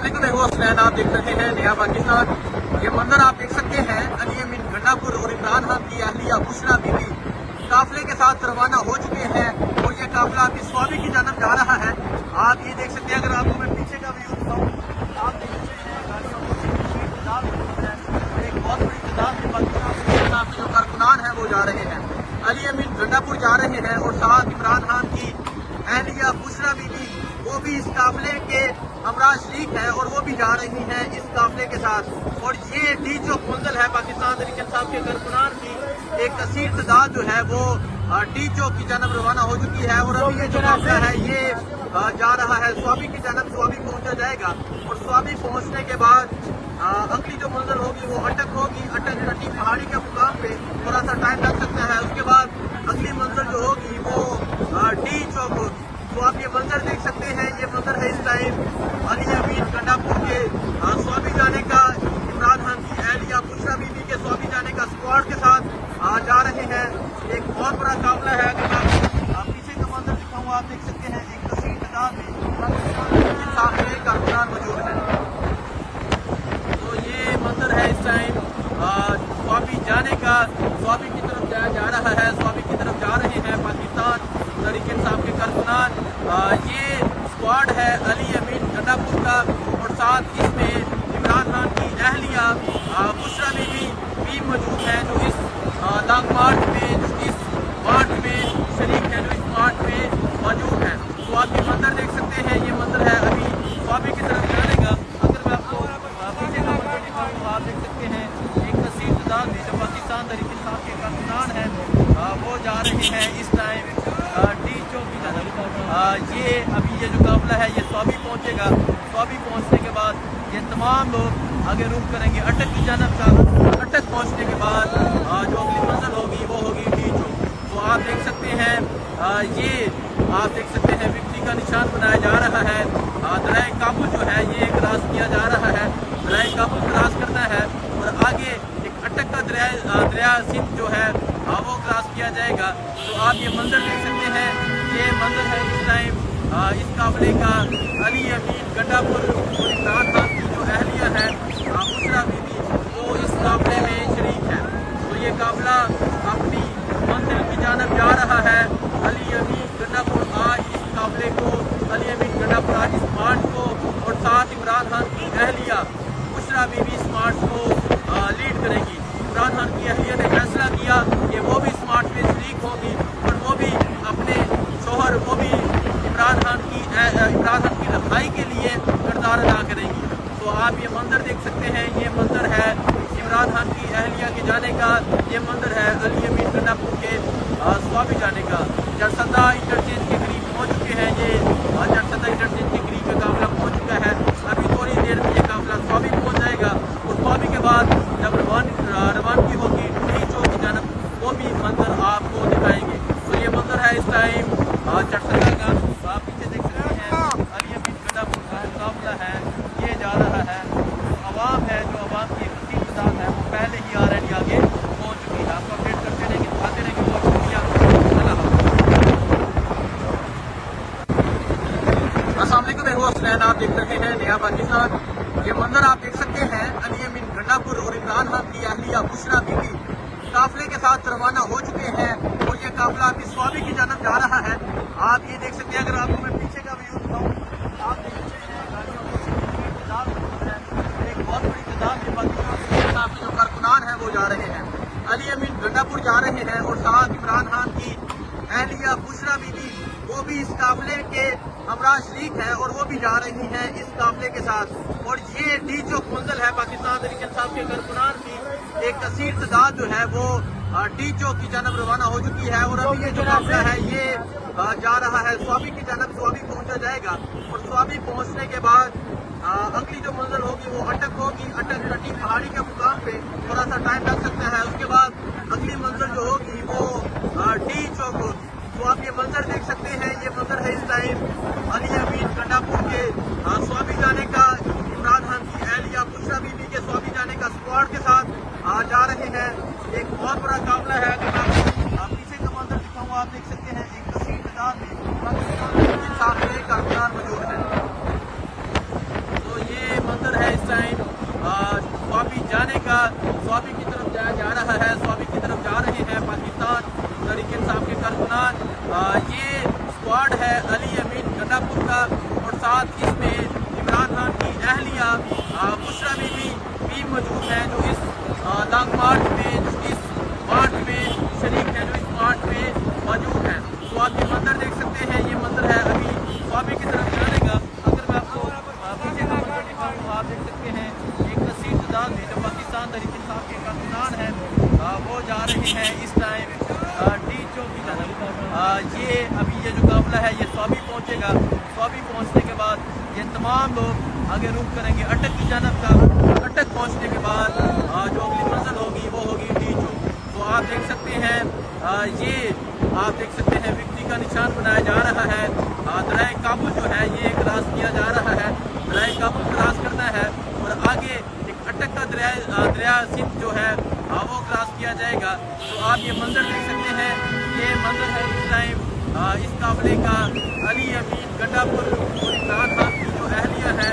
अस्सलामुअलैकुम, मैं हूं हुसैन। आप देख रहे हैं नया पाकिस्तान। ये मंजर आप देख सकते हैं अली अमीन गंडापुर और इमरान खान की अहलिया बुशरा बीबी काफिले के साथ रवाना हो चुके हैं और ये काफिला अभी स्वाबी की जानब जा रहा है। आप ये देख सकते हैं, अगर आपको मैं पीछे का व्यू दिखाऊं, आप देख सकते हैं गाड़ियों की तादाद मौजूद है। एक बहुत बड़ी तादाद में पाकिस्तान के जो कारकुनान हैं वो जा रहे हैं। अली अमीन गंडापुर जा रहे हैं और साथ इमरान खान की अहलिया बुशरा बीबी वो भी इस काफिले के हमरा शरीक है और वो भी जा रही हैं इस काफिले के साथ। और ये डी चौक मंजिल है पाकिस्तान तहरीक इंसाफ के कारकुनान की एक कसीर तादाद जो है वो डी चौक की जानब रवाना हो चुकी है। और अभी ये जो काफिला है ये जा रहा है स्वाबी की जानब। स्वाबी पहुंचा जाएगा और स्वाबी पहुंचने के बाद अगली जो मंजिल होगी वो अटक होगी। अटक टटी पहाड़ी के मुकाम पे थोड़ा सा टाइम लग सकता है। उसके बाद अगली मंजिल जो होगी वो डी चौक होगी। तो आप ये मंजर देख सकते हैं, ये मंजर है इस टाइम अली अमीन गंडापुर के स्वाबी जाने का। इमरान खान की अहलिया बुशरा बीबी के स्वाबी जाने का स्क्वाड के साथ जा रहे हैं। एक बहुत बड़ा काफिला है। अगर आप पीछे का मंजर दिखाऊंगा, आप देख सकते हैं एक कसीर तादाद में सामने कारकुनान मौजूद है। तो ये मंजर है इस टाइम स्वाबी जाने का। स्वाबी की तरफ जा रहा है, स्वाबी की तरफ जा रहे हैं पाकिस्तान तहरीक इंसाफ के कारकुनान। ये स्क्वाड है अली अमीन गंडापुर का और साथ इसमें इमरान खान की अहलिया बुशरा बीबी भी मौजूद है जो इस लॉन्ग मार्च में, जो इस मार्च में शरीक है, जो इस मार्च में मौजूद है। तो आप ये मंजर देख सकते हैं, ये मंजर है अभी स्वाबी की तरफ जाने का। अगर मैं आपको पीछे का मंजर दिखाऊं तो आप देख सकते हैं एक कसीर तादाद में जो पाकिस्तान तहरीक इंसाफ के कारकुनान हैं वो जा रहे हैं इस टाइम डी चौक की जानब। ये अभी ये जो काफिला है ये स्वाबी पहुंचेगा। स्वाबी पहुंचने के बाद ये तमाम लोग आगे रुख करेंगे अटक की जानब का। अटक पहुंचने के बाद जो अगली मंजिल होगी वो होगी डी चौक। तो आप देख सकते हैं ये आप देख सकते हैं विक्ट्री का निशान बनाया जा रहा है। दरिया काबुल जो है ये क्रॉस किया जा रहा है। दरिया काबुल क्रॉस करना है और आगे एक अटक का दरिया सिंध जो है वो क्रॉस किया जाएगा। तो आप ये मंजर देख सकते हैं, ये मंजर है इस टाइम इस काफिले का। अली अमीन गंडापुर और इमरान खान की जो अहलिया है बुशरा बीबी वो इस काफिले में शरीक है। तो ये काफिला अपनी मंजिल की जानब जा रहा है। अली अमीन गंडापुर आज इस काफिले को, अली अमीन गंडापुर आज इस मार्च को और साथ इमरान खान की अहलिया बुशरा बीबी इस मार्च को लीड करेगी। इमरान खान की अहलिया ने फैसला किया कि वो भी इस मार्च में शरीक होगी और वो भी अपने शोहर, वो भी इमरान खान की रफाई के लिए किरदार अदा करेंगी। तो आप ये मंजर देख सकते हैं, ये मंजर है इमरान खान की अहलिया के जाने का। ये मंजर है अली अमीन गंडापुर के स्वाबी जाने का। जरसदा इंटरचेंज के करीब पहुँच चुके हैं। ये जरसदा इंटरचेंज के करीब ये काफिला पहुँच चुका है। अभी थोड़ी देर में ये काफिला स्वाबी पहुँच जाएगा और स्वाबी के बाद जब रवानगी होगी डी चौक की जानब वो भी मंजर आपको दिखाएंगे। तो ये मंजर है इस टाइम जरसदा का। आप पीछे देख सकते हैं अली अमीन गंडापुर का काफिला है, ये जा रहा है। आवाम है, जो आवाम की कसीर तादाद है वो पहले ही ऑलरेडी आगे पहुँच चुकी है। आपको अपडेट करते रहेंगे, दिखाते रहेंगे। बहुत शुक्रिया। अस्सलामुअलैकुम, मैं हूं हुसैन। आप देख रहे हैं नया पाकिस्तान। ये मंजर आप देख सकते हैं अली अमीन गंडापुर और इमरान खान की अहलिया बुशरा बीबी काफिले के साथ रवाना हो चुके हैं और ये काफिला अभी स्वाबी की जानब जा रहा है। आप ये देख सकते हैं, अगर आपको मैं पीछे का व्यू दिखाऊं, आप देख सकते हैं गाड़ियों की तादाद मौजूद है। एक बहुत बड़ी तादाद में पाकिस्तान के जो कारकुनान हैं वो जा रहे हैं। अली अमीन गंडापुर जा रहे हैं और साथ इमरान खान की अहलिया बुशरा बीबी वो भी इस काफिले के हमरा शरीक है और वो भी जा रही हैं इस काफिले के साथ। और ये डी चौक मंजिल है पाकिस्तान तहरीक इंसाफ के कारकुनान की एक कसीर तादाद जो है वो डी चौक की जानब रवाना हो चुकी है। और अभी ये जो काफिला है ये जा रहा है स्वाबी की जानब। स्वाबी पहुंचा जाएगा और स्वाबी पहुंचने के बाद अगली जो मंजिल होगी वो अटक होगी। अटक टटी पहाड़ी के मुकाम पे थोड़ा सा टाइम लग सकता है। उसके बाद अगली मंजिल जो होगी वो डी चौक होगी। तो आप ये मंजर देख सकते हैं, ये मंजर है इस टाइम अली अमीन गंडापुर के स्वाबी जाने का। इमरान खान की अहलिया बुशरा बीबी के स्वाबी जाने का स्क्वाड के साथ जा रहे हैं। एक बहुत बड़ा काफिला है। अगर आप पीछे का मंजर दिखाऊंगा, आप देख सकते हैं एक कसीर तादाद में पाकिस्तान के सामने कारकुनान मौजूद है। तो ये ہوگا اور ساتھ اس میں عمران خان کی اہلیہ بشرا بیوی بھی موجود ہے جو اس لانگ مارچ میں جو اس مارچ میں شریک ہے جو اس مارچ میں موجود ہے. تو آپ یہ منظر دیکھ سکتے ہیں. یہ منظر ہے ابھی صوابی کی طرف جانے کا. اگر میں آپ کو پیچھے کا منظر دکھاؤں تو آپ دیکھ سکتے ہیں ایک کثیر تعداد میں جو پاکستان تحریک انصاف کے کارکنان ہیں وہ جا رہے ہیں اس ٹائم ڈی چوک کی طرف. یہ ابھی یہ جو قافلہ ہے یہ صوابی پہنچے گا. صوابی پہنچنے کے بعد یہ تمام لوگ آگے رخ کریں گے اٹک کی جانب کا. اٹک پہنچنے کے بعد جو اگلی منزل ہوگی وہ ہوگی ڈی چوک. تو آپ دیکھ سکتے ہیں یہ آپ دیکھ سکتے ہیں وکٹری کا نشان بنایا جا رہا ہے. دریائے کابل جو ہے یہ کراس کیا جا رہا ہے. دریائے کابل کراس کرنا ہے اور آگے ایک اٹک کا دریا سندھ جو ہے وہ کراس کیا جائے گا. تو آپ یہ منظر دیکھ سکتے ہیں. یہ منظر ہے اس ٹائم اس قافلے کا. علی امین گنڈا پور اور عمران خان کی جو اہلیہ ہے